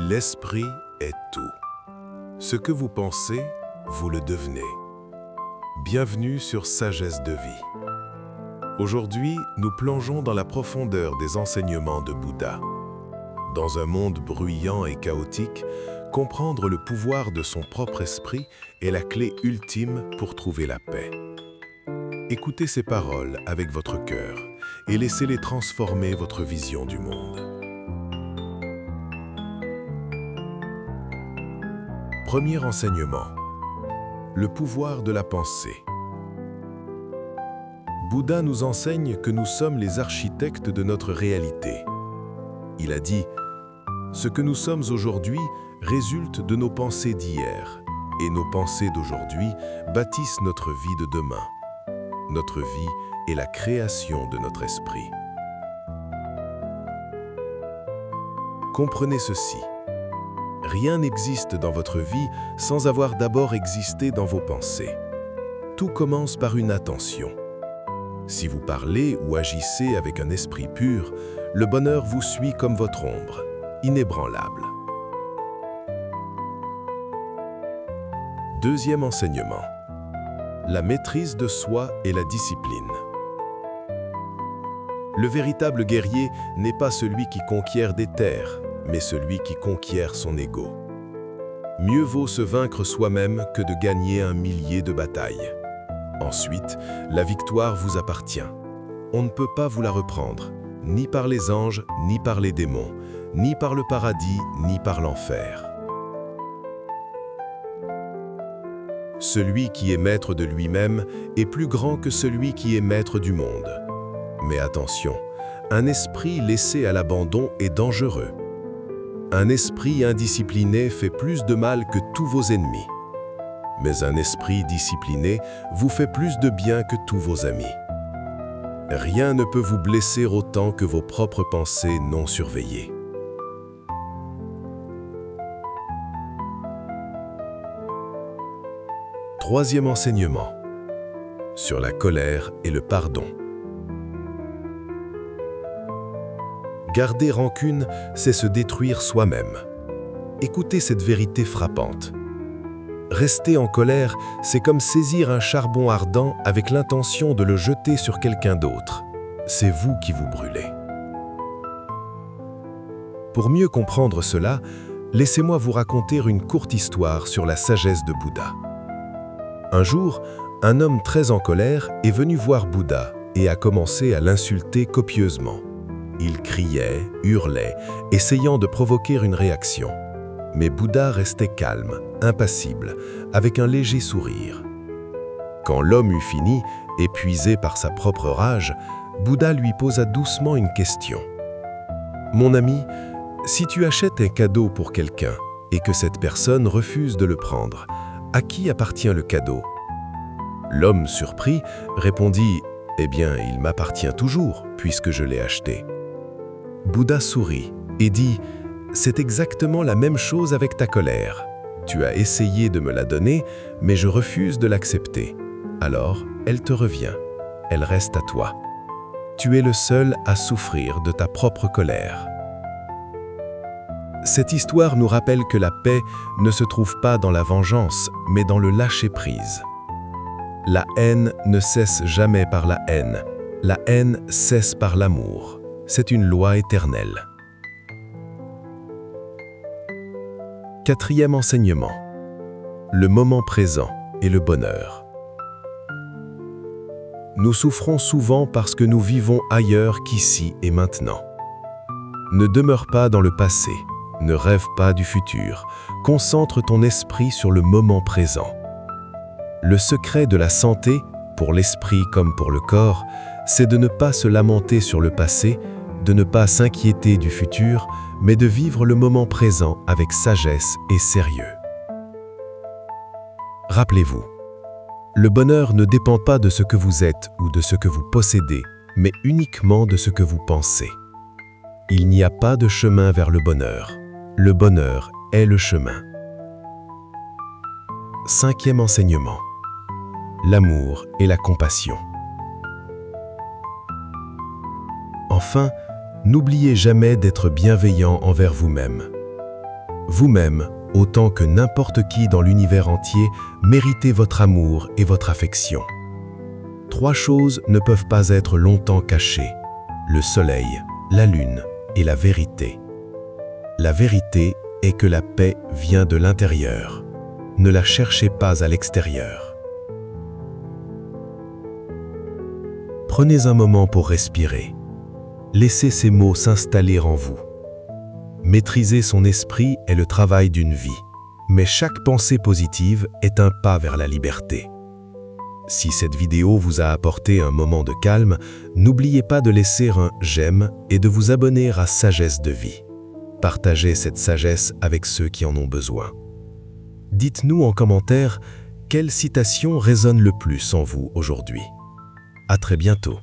L'esprit est tout. Ce que vous pensez, vous le devenez. Bienvenue sur Sagesse de vie. Aujourd'hui, nous plongeons dans la profondeur des enseignements de Bouddha. Dans un monde bruyant et chaotique, comprendre le pouvoir de son propre esprit est la clé ultime pour trouver la paix. Écoutez ces paroles avec votre cœur et laissez-les transformer votre vision du monde. Premier enseignement. Le pouvoir de la pensée. Bouddha nous enseigne que nous sommes les architectes de notre réalité. Il a dit « Ce que nous sommes aujourd'hui résulte de nos pensées d'hier, et nos pensées d'aujourd'hui bâtissent notre vie de demain. Notre vie est la création de notre esprit. » Comprenez ceci. Rien n'existe dans votre vie sans avoir d'abord existé dans vos pensées. Tout commence par une attention. Si vous parlez ou agissez avec un esprit pur, le bonheur vous suit comme votre ombre, inébranlable. Deuxième enseignement. La maîtrise de soi et la discipline. Le véritable guerrier n'est pas celui qui conquiert des terres, mais celui qui conquiert son ego. Mieux vaut se vaincre soi-même que de gagner un millier de batailles. Ensuite, la victoire vous appartient. On ne peut pas vous la reprendre, ni par les anges, ni par les démons, ni par le paradis, ni par l'enfer. Celui qui est maître de lui-même est plus grand que celui qui est maître du monde. Mais attention, un esprit laissé à l'abandon est dangereux. Un esprit indiscipliné fait plus de mal que tous vos ennemis. Mais un esprit discipliné vous fait plus de bien que tous vos amis. Rien ne peut vous blesser autant que vos propres pensées non surveillées. Troisième enseignement. Sur la colère et le pardon. Garder rancune, c'est se détruire soi-même. Écoutez cette vérité frappante. Rester en colère, c'est comme saisir un charbon ardent avec l'intention de le jeter sur quelqu'un d'autre. C'est vous qui vous brûlez. Pour mieux comprendre cela, laissez-moi vous raconter une courte histoire sur la sagesse de Bouddha. Un jour, un homme très en colère est venu voir Bouddha et a commencé à l'insulter copieusement. Il criait, hurlait, essayant de provoquer une réaction. Mais Bouddha restait calme, impassible, avec un léger sourire. Quand l'homme eut fini, épuisé par sa propre rage, Bouddha lui posa doucement une question. « Mon ami, si tu achètes un cadeau pour quelqu'un et que cette personne refuse de le prendre, à qui appartient le cadeau ?» L'homme surpris répondit « Eh bien, il m'appartient toujours, puisque je l'ai acheté. » Bouddha sourit et dit « C'est exactement la même chose avec ta colère. Tu as essayé de me la donner, mais je refuse de l'accepter. Alors, elle te revient. Elle reste à toi. Tu es le seul à souffrir de ta propre colère. » Cette histoire nous rappelle que la paix ne se trouve pas dans la vengeance, mais dans le lâcher-prise. La haine ne cesse jamais par la haine. La haine cesse par l'amour. C'est une loi éternelle. Quatrième enseignement. Le moment présent et le bonheur. Nous souffrons souvent parce que nous vivons ailleurs qu'ici et maintenant. Ne demeure pas dans le passé, ne rêve pas du futur, concentre ton esprit sur le moment présent. Le secret de la santé, pour l'esprit comme pour le corps, c'est de ne pas se lamenter sur le passé, de ne pas s'inquiéter du futur, mais de vivre le moment présent avec sagesse et sérieux. Rappelez-vous, le bonheur ne dépend pas de ce que vous êtes ou de ce que vous possédez, mais uniquement de ce que vous pensez. Il n'y a pas de chemin vers le bonheur. Le bonheur est le chemin. Cinquième enseignement. L'amour et la compassion. Enfin, n'oubliez jamais d'être bienveillant envers vous-même. Vous-même, autant que n'importe qui dans l'univers entier, méritez votre amour et votre affection. 3 choses ne peuvent pas être longtemps cachées: le soleil, la lune et la vérité. La vérité est que la paix vient de l'intérieur. Ne la cherchez pas à l'extérieur. Prenez un moment pour respirer. Laissez ces mots s'installer en vous. Maîtriser son esprit est le travail d'une vie, mais chaque pensée positive est un pas vers la liberté. Si cette vidéo vous a apporté un moment de calme, n'oubliez pas de laisser un j'aime et de vous abonner à Sagesse de Vie. Partagez cette sagesse avec ceux qui en ont besoin. Dites-nous en commentaire quelle citation résonne le plus en vous aujourd'hui. À très bientôt.